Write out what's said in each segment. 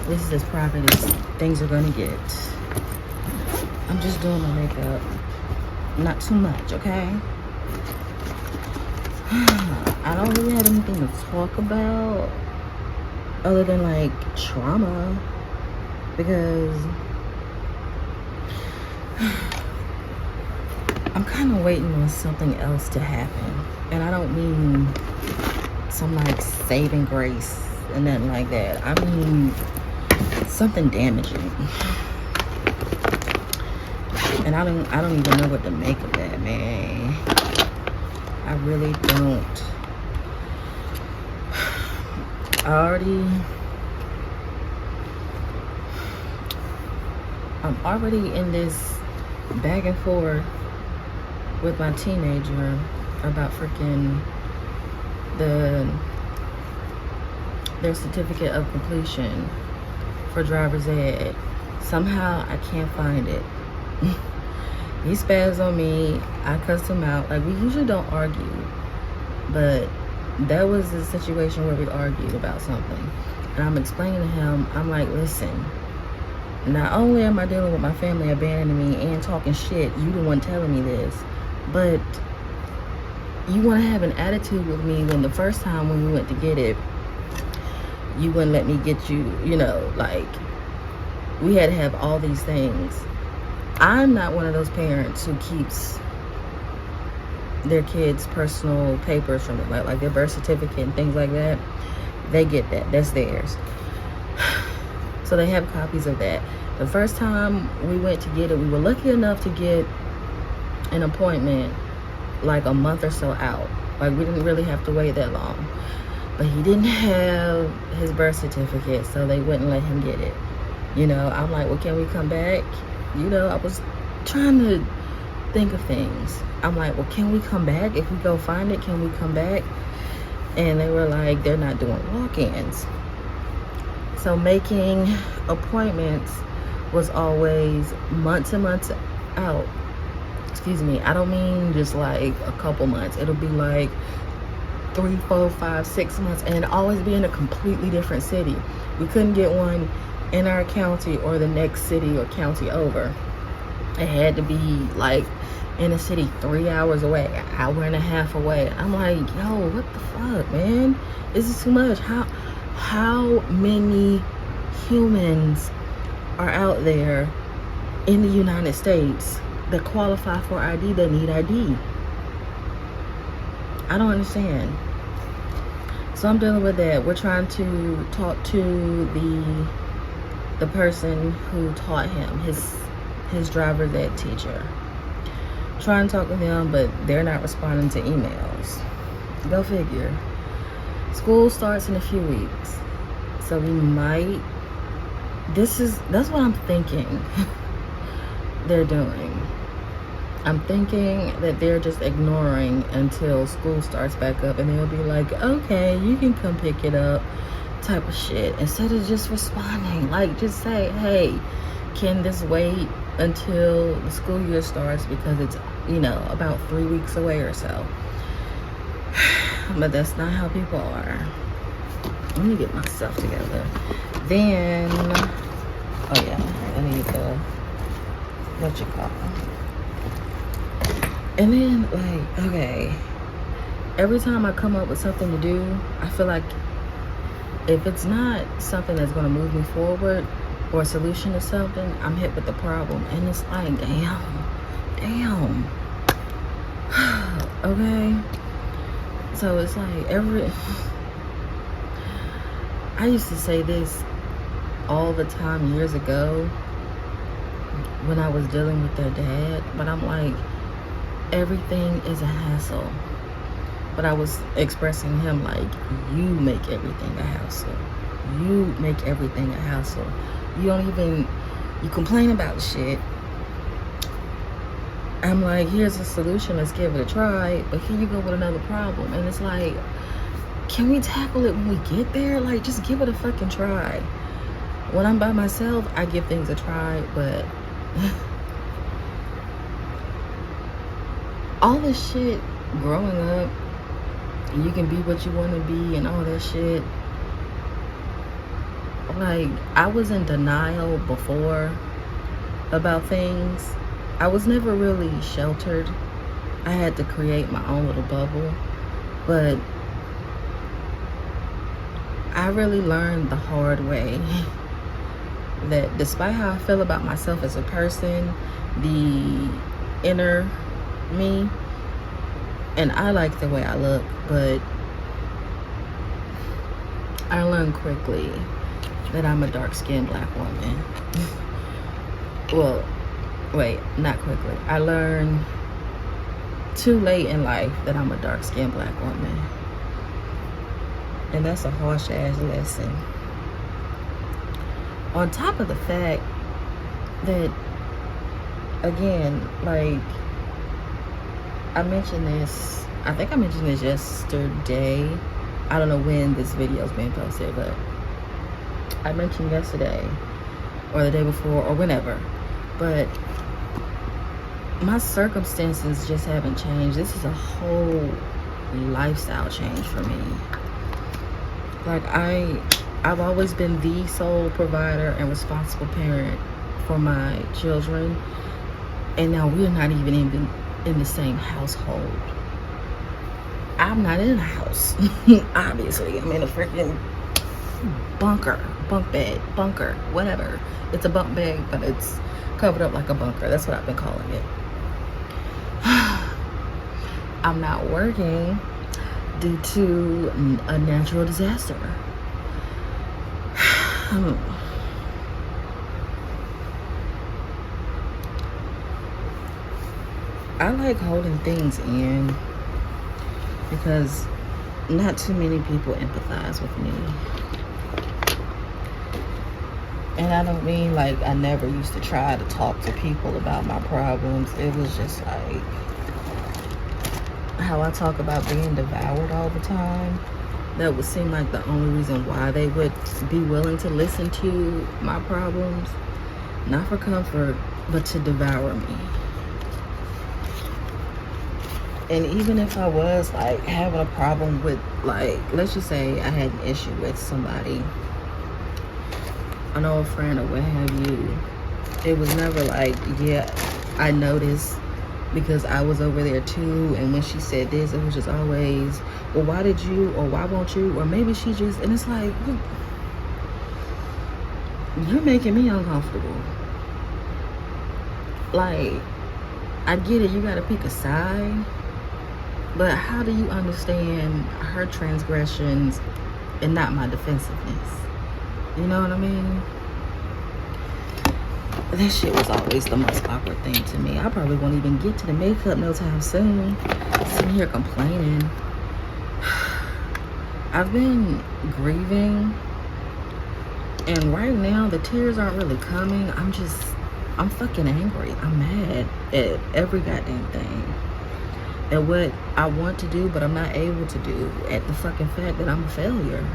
This is as private as things are gonna get. I'm just doing my makeup. Not too much, okay? I don't really have anything to talk about other than like trauma, because I'm kind of waiting on something else to happen. And I don't mean some like saving grace and nothing like that. I mean something damaging. And I don't even know what to make of that, man. I really don't. I'm already in this back and forth with my teenager about freaking their certificate of completion for driver's ed. Somehow I can't find it. He spazzed on me. I cussed him out. Like, we usually don't argue, but that was the situation where we argued about something. And I'm explaining to him, I'm like, listen, not only am I dealing with my family abandoning me and talking shit, you the one telling me this, but you want to have an attitude with me when the first time when we went to get it, you wouldn't let me get you, you know, like, we had to have all these things. I'm not one of those parents who keeps their kids' personal papers from it, like their birth certificate and things like that. They get that. That's theirs. So they have copies of that. The first time we went to get it, we were lucky enough to get an appointment like a month or so out. Like, we didn't really have to wait that long. But he didn't have his birth certificate, so they wouldn't let him get it. You know, I'm like, well, can we come back? You know, I was trying to think of things. I'm like, well, can we come back? If we go find it, can we come back? And they were like, they're not doing walk-ins. So making appointments was always months and months out. Excuse me, I don't mean just like a couple months. It'll be like 3, 4, 5, 6 months, and it'll always be in a completely different city. We couldn't get one in our county or the next city or county over. It had to be like in a city 3 hours away, an hour and a half away. I'm like, yo, what the fuck, man? This is too much. How many humans are out there in the United States that qualify for ID, that need ID? I don't understand. So I'm dealing with that. We're trying to talk to the person who taught him, his driver's ed teacher. Trying to talk with them, but they're not responding to emails. Go figure. School starts in a few weeks, so we might. That's what I'm thinking. They're doing. I'm thinking that they're just ignoring until school starts back up, and they'll be like, okay, you can come pick it up, type of shit, instead of just responding. Like, just say, hey, can this wait until the school year starts, because it's, you know, about 3 weeks away or so. But that's not how people are. Let me get myself together. Then, oh yeah, I need the, what you call it. And then, like, okay, every time I come up with something to do, I feel like if it's not something that's going to move me forward or a solution to something, I'm hit with the problem. And it's like, damn. Okay? So it's like I used to say this all the time years ago when I was dealing with their dad, but I'm like, everything is a hassle. But I was expressing him like, you make everything a hassle. You make everything a hassle. You complain about shit. I'm like, here's a solution, let's give it a try, but here you go with another problem. And it's like, can we tackle it when we get there? Like, just give it a fucking try. When I'm by myself, I give things a try, but all this shit growing up, you can be what you want to be and all that shit, Like, I was in denial before about things. I was never really sheltered. I had to create my own little bubble. But I really learned the hard way that despite how I feel about myself as a person, the inner me, and I like the way I look, but I learned quickly that I'm a dark-skinned black woman. Well, wait, not quickly. I learned too late in life that I'm a dark-skinned black woman. And that's a harsh-ass lesson. On top of the fact that, again, like, I mentioned this, I think I mentioned this yesterday. I don't know when this video is being posted, but I mentioned yesterday or the day before or whenever. But my circumstances just haven't changed. This is a whole lifestyle change for me. Like, I've always been the sole provider and responsible parent for my children, and now we're not even in the same household. I'm not in a house. Obviously, I'm in a freaking bunk bed, bunker, whatever. It's a bunk bed, but it's covered up like a bunker. That's what I've been calling it. I'm not working due to a natural disaster. I like holding things in because not too many people empathize with me. And I don't mean like I never used to try to talk to people about my problems. It was just like how I talk about being devoured all the time. That would seem like the only reason why they would be willing to listen to my problems. Not for comfort, but to devour me. And even if I was like having a problem with, like, let's just say I had an issue with somebody, an old friend or what have you, it was never like, yeah, I noticed because I was over there too, and when she said this, it was just always, well, why did you, or why won't you, or maybe she just, and it's like, you're making me uncomfortable. Like, I get it, you gotta pick a side, but how do you understand her transgressions and not my defensiveness? You know what I mean? That shit was always the most awkward thing to me. I probably won't even get to the makeup no time soon. Sitting here complaining. I've been grieving, and right now the tears aren't really coming. I'm fucking angry. I'm mad at every goddamn thing. At what I want to do, but I'm not able to do. At the fucking fact that I'm a failure.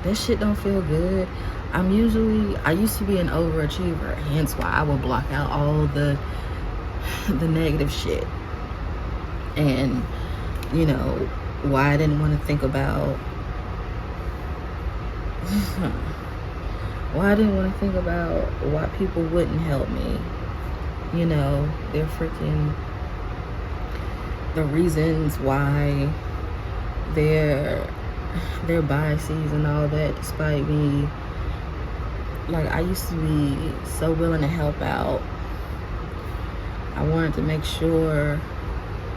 That shit don't feel good. I used to be an overachiever, hence why I would block out all the negative shit. And, you know, why I didn't want to think about why people wouldn't help me. You know, the reasons why their biases and all that, despite me. Like, I used to be so willing to help out. I wanted to make sure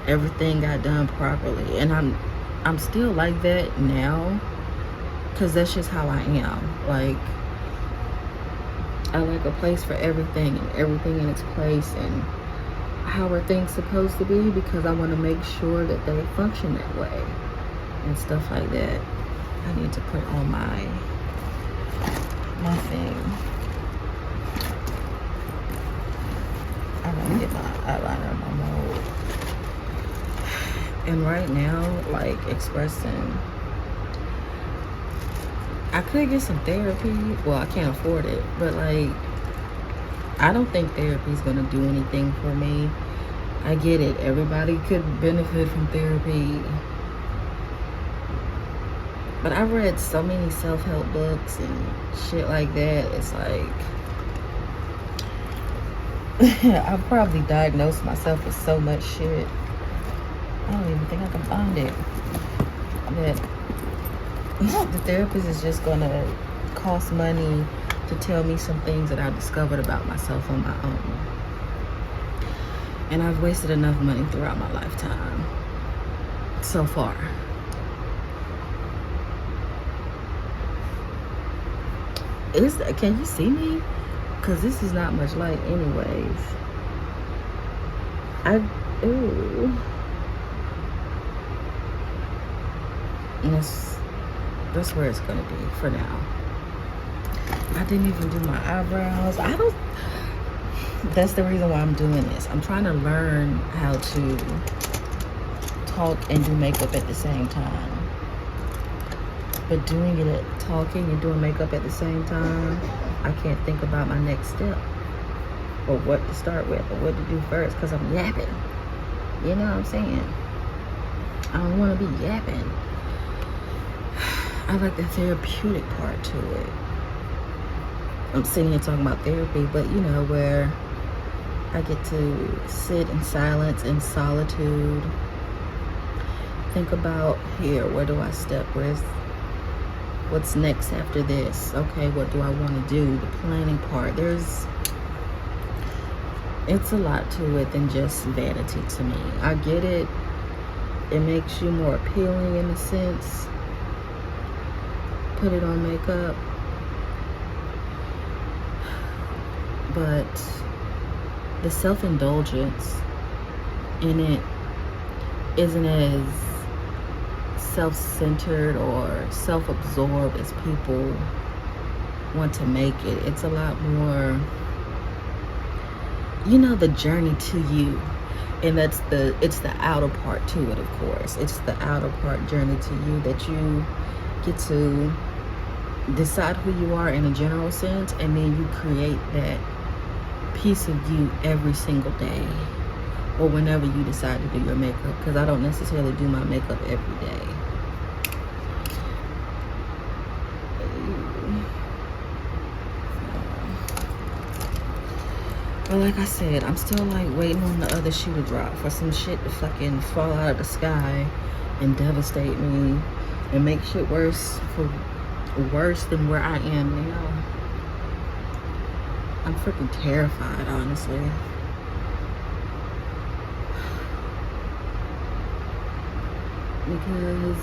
everything got done properly, and I'm still like that now, because that's just how I am. Like, I like a place for everything and everything in its place and how are things supposed to be, because I want to make sure that they function that way and stuff like that. I need to put on my thing. I want to get my eyeliner in my mode. And right now, like, expressing, I could get some therapy. Well, I can't afford it, but like, I don't think therapy is gonna do anything for me. I get it, everybody could benefit from therapy. But I read so many self-help books and shit like that. It's like I've probably diagnosed myself with so much shit. I don't even think I can find it. That the therapist is just gonna cost money to tell me some things that I discovered about myself on my own. And I've wasted enough money throughout my lifetime so far. Can you see me? Because this is not much light anyways. Ooh. And that's where it's gonna be for now. I didn't even do my eyebrows. That's the reason why I'm doing this. I'm trying to learn how to talk and do makeup at the same time. But doing it talking and doing makeup at the same time, I can't think about my next step or what to start with or what to do first because I'm yapping. You know what I'm saying? I don't want to be yapping. I like the therapeutic part to it. I'm sitting here talking about therapy, but you know, where I get to sit in silence, in solitude, think about, here, where do I step? What's next after this? Okay, what do I want to do? The planning part. It's a lot to it than just vanity to me. I get it. It makes you more appealing in a sense. Put it on makeup. But the self-indulgence in it isn't as self-centered or self-absorbed as people want to make it. It's a lot more, you know, the journey to you. And it's the outer part to it, of course. It's the outer part journey to you that you get to decide who you are in a general sense, and then you create that piece of you every single day or whenever you decide to do your makeup, because I don't necessarily do my makeup every day. But like I said, I'm still like waiting on the other shoe to drop for some shit to fucking fall out of the sky and devastate me and make shit worse than where I am now. I'm freaking terrified, honestly. Because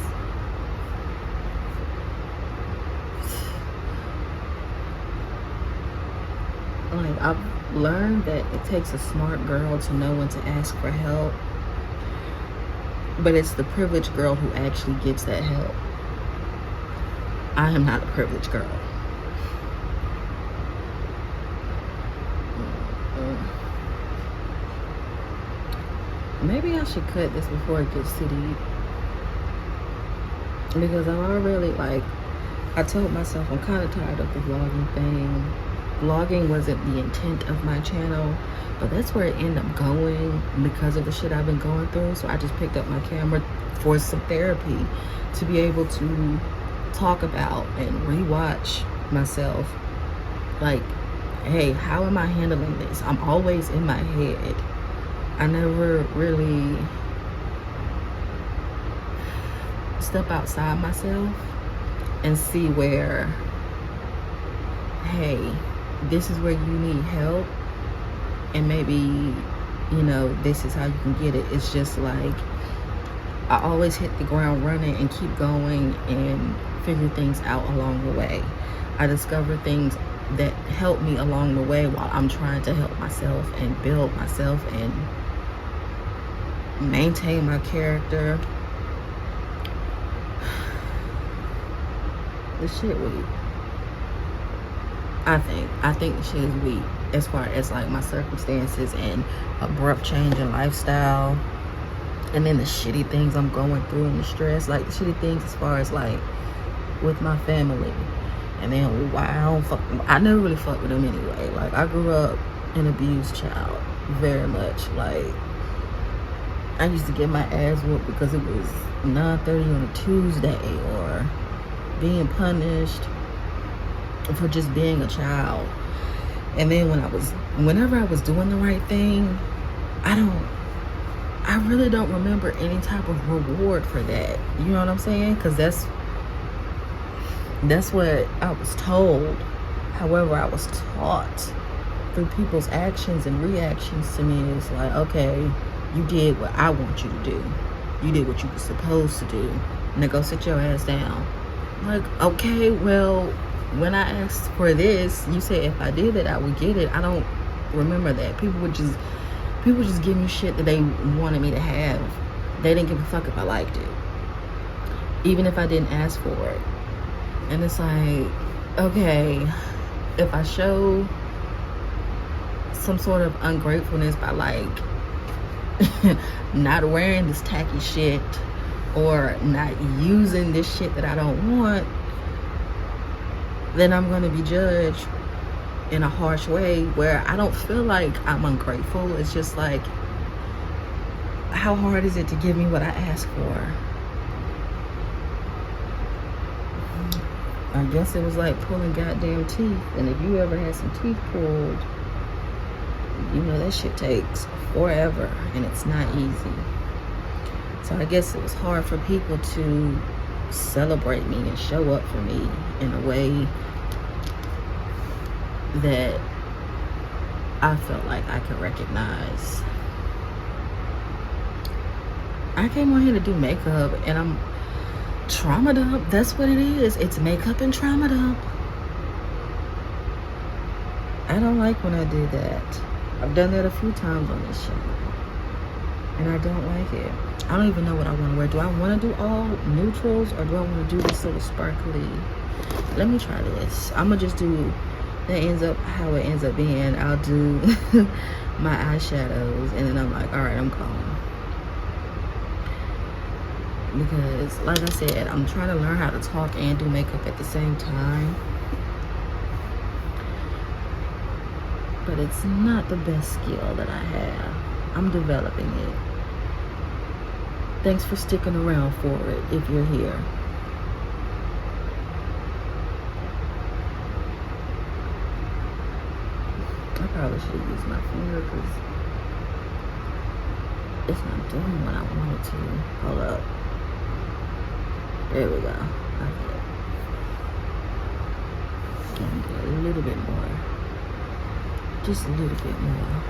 like I've learned that it takes a smart girl to know when to ask for help, but it's the privileged girl who actually gets that help. I am not a privileged girl. Maybe I should cut this before it gets too deep, because I'm already, like, I told myself I'm kind of tired of the vlogging thing. Vlogging wasn't the intent of my channel, but that's where it ended up going because of the shit I've been going through. So I just picked up my camera for some therapy to be able to talk about and rewatch myself. Like, hey, how am I handling this? I'm always in my head. I never really step outside myself and see where, hey, this is where you need help, and maybe, you know, this is how you can get it. It's just like I always hit the ground running and keep going and figure things out along the way. I discover things that help me along the way while I'm trying to help myself and build myself and maintain my character. The shit weak. I think the shit is weak as far as like my circumstances and abrupt change in lifestyle, and then the shitty things I'm going through and the stress, like the shitty things as far as like with my family. And then why I never really fucked with them anyway. Like, I grew up an abused child, very much. Like, I used to get my ass whooped because it was 9:30 on a Tuesday, or being punished for just being a child. And then whenever I was doing the right thing, I really don't remember any type of reward for that. You know what I'm saying? Because that's what I was told. However, I was taught through people's actions and reactions to me. It's like, okay, you did what I want you to do. You did what you were supposed to do. Now go sit your ass down. Like, okay, well, when I asked for this, you said if I did it, I would get it. I don't remember that. People just give me shit that they wanted me to have. They didn't give a fuck if I liked it, even if I didn't ask for it. And it's like, okay, if I show some sort of ungratefulness by like not wearing this tacky shit or not using this shit that I don't want, then I'm going to be judged in a harsh way where I don't feel like I'm ungrateful. It's just like, how hard is it to give me what I asked for? I guess it was like pulling goddamn teeth. And if you ever had some teeth pulled, you know that shit takes forever and it's not easy. So I guess it was hard for people to celebrate me and show up for me in a way that I felt like I could recognize. I came on here to do makeup and I'm trauma dump. That's what it is. It's makeup and trauma dump. I don't like when I do that. I've done that a few times on this show and I don't like it. I don't even know what I want to wear. Do I want to do all neutrals or do I want to do this little sparkly? Let me try this. I'm gonna just do that. Ends up how it ends up being. I'll do my eyeshadows and then I'm like, all right, I'm calm. Because like I said, I'm trying to learn how to talk and do makeup at the same time. But it's not the best skill that I have. I'm developing it. Thanks for sticking around for it if you're here. I probably should use my finger because it's not doing what I want it to. Hold up. There we go. Okay. Can get a little bit more. Just a little bit more.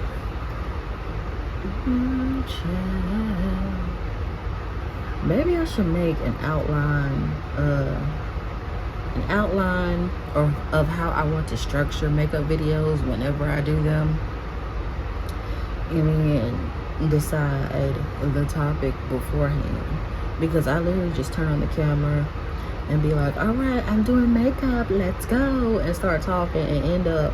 Maybe I should make an outline of how I want to structure makeup videos whenever I do them, and then decide the topic beforehand. Because I literally just turn on the camera and be like, all right, I'm doing makeup, let's go, and start talking and end up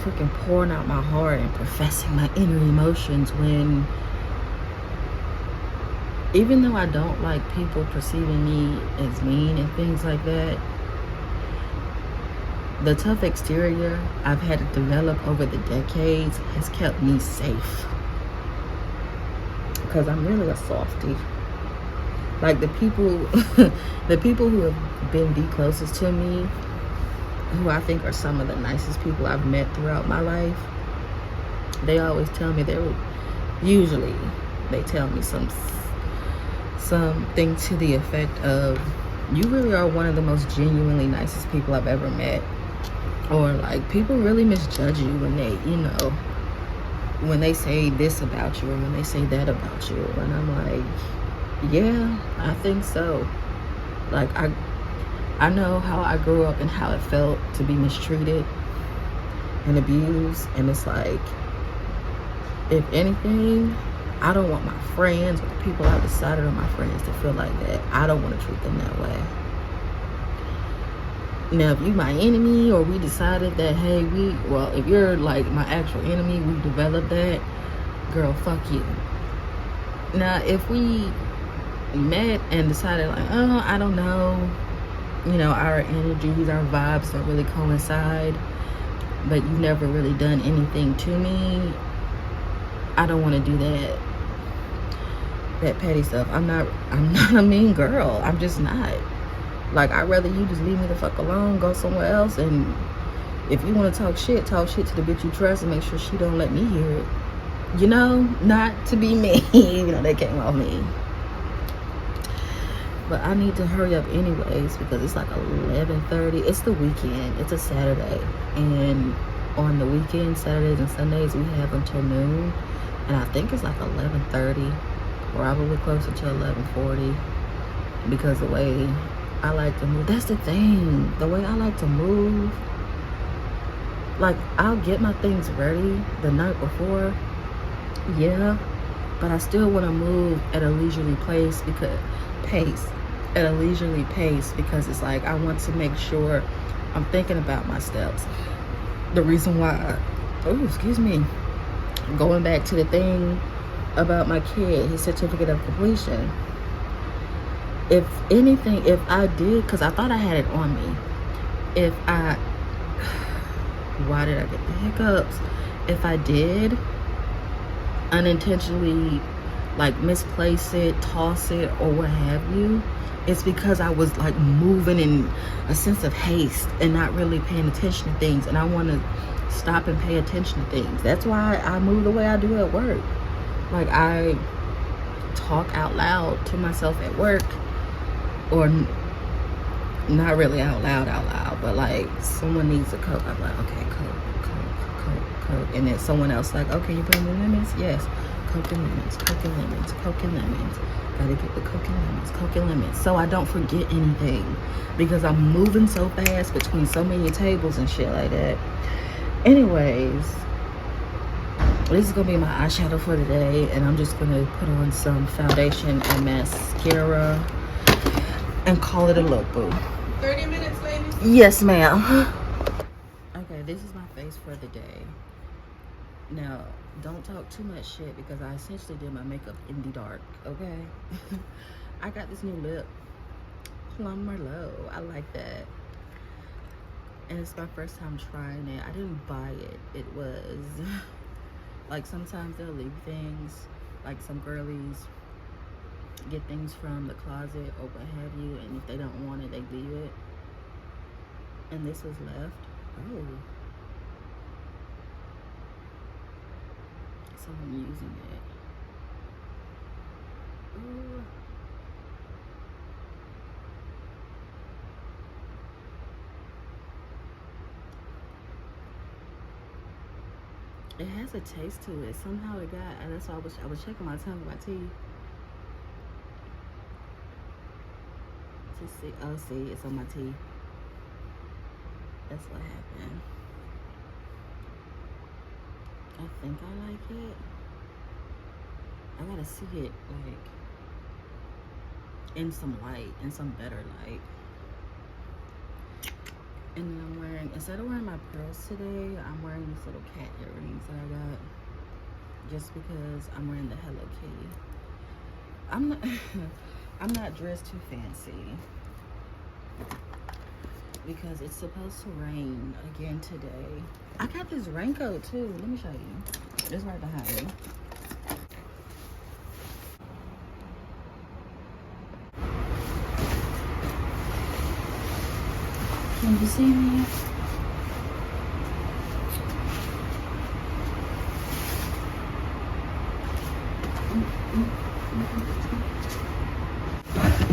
freaking pouring out my heart and professing my inner emotions when, even though I don't like people perceiving me as mean and things like that, the tough exterior I've had to develop over the decades has kept me safe. Because I'm really a softie. Like the people who have been the closest to me, who I think are some of the nicest people I've met throughout my life, they always tell me they tell me something to the effect of, you really are one of the most genuinely nicest people I've ever met. Or like, people really misjudge you when they, when they say this about you or when they say that about you. And I'm like, yeah, I think so. Like, I know how I grew up and how it felt to be mistreated and abused. And it's like, if anything, I don't want my friends or the people I've decided are my friends to feel like that. I don't want to treat them that way. Now, if you my enemy or we decided that, hey, if you're like my actual enemy, we developed that, girl, fuck you. Now, if we met and decided like, oh, I don't know, our energies, our vibes don't really coincide, but you've never really done anything to me, I don't want to do that. that petty stuff. I'm not a mean girl. I'm just not. Like, I'd rather you just leave me the fuck alone, go somewhere else, and if you want to talk shit to the bitch you trust and make sure she don't let me hear it. You know, not to be me. You know, that came off me. But I need to hurry up anyways because it's like 11:30. It's the weekend. It's a Saturday. And on the weekend, Saturdays and Sundays, we have until noon. And I think it's like 11:30, probably closer to 11:40, because the way I like to move. That's the thing. The way I like to move. Like, I'll get my things ready the night before. Yeah. But I still want to move at a leisurely pace because because it's like I want to make sure I'm thinking about my steps. The reason why, going back to the thing about my kid, his certificate of completion. If anything, if I did, because I thought I had it on me. Why did I get the hiccups? If I did unintentionally like misplace it, toss it, or what have you, it's because I was like moving in a sense of haste and not really paying attention to things, and I want to stop and pay attention to things. That's why I move the way I do at work. Like, I talk out loud to myself at work, or not really out loud, but like someone needs a Coke, I'm like, okay, Coke, and then someone else like, okay, you bring me lemons? Yes. Coke and lemons. Gotta get the Coke and lemons, so I don't forget anything, because I'm moving so fast between so many tables and shit like that. Anyways, this is gonna be my eyeshadow for today, and I'm just gonna put on some foundation and mascara and call it a look, boo. 30 minutes, ladies? Yes, ma'am. Okay, this is my face for the day. Now, don't talk too much shit because I essentially did my makeup in the dark, okay? I got this new lip, Plum Merlot. I like that. And it's my first time trying it. I didn't buy it. It was, like, sometimes they'll leave things, like some girlies get things from the closet or what have you, and if they don't want it, they leave it. And this was left. Oh. So I'm using it. Ooh. It has a taste to it. Somehow it got, and that's why I was checking my tongue, my teeth. To see, oh, see, it's on my teeth. That's what happened. I think I like it. I gotta see it like in some light, in some better light. And then I'm wearing, instead of wearing my pearls today, I'm wearing these little cat earrings that I got just because I'm wearing the Hello Kitty. I'm not dressed too fancy because it's supposed to rain again today. I got this raincoat too. Let me show you. It's right behind me. Can you see me?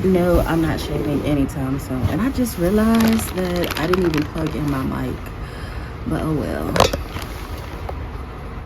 No, I'm not shaving anytime soon. And I just realized that I didn't even plug in my mic. But oh well.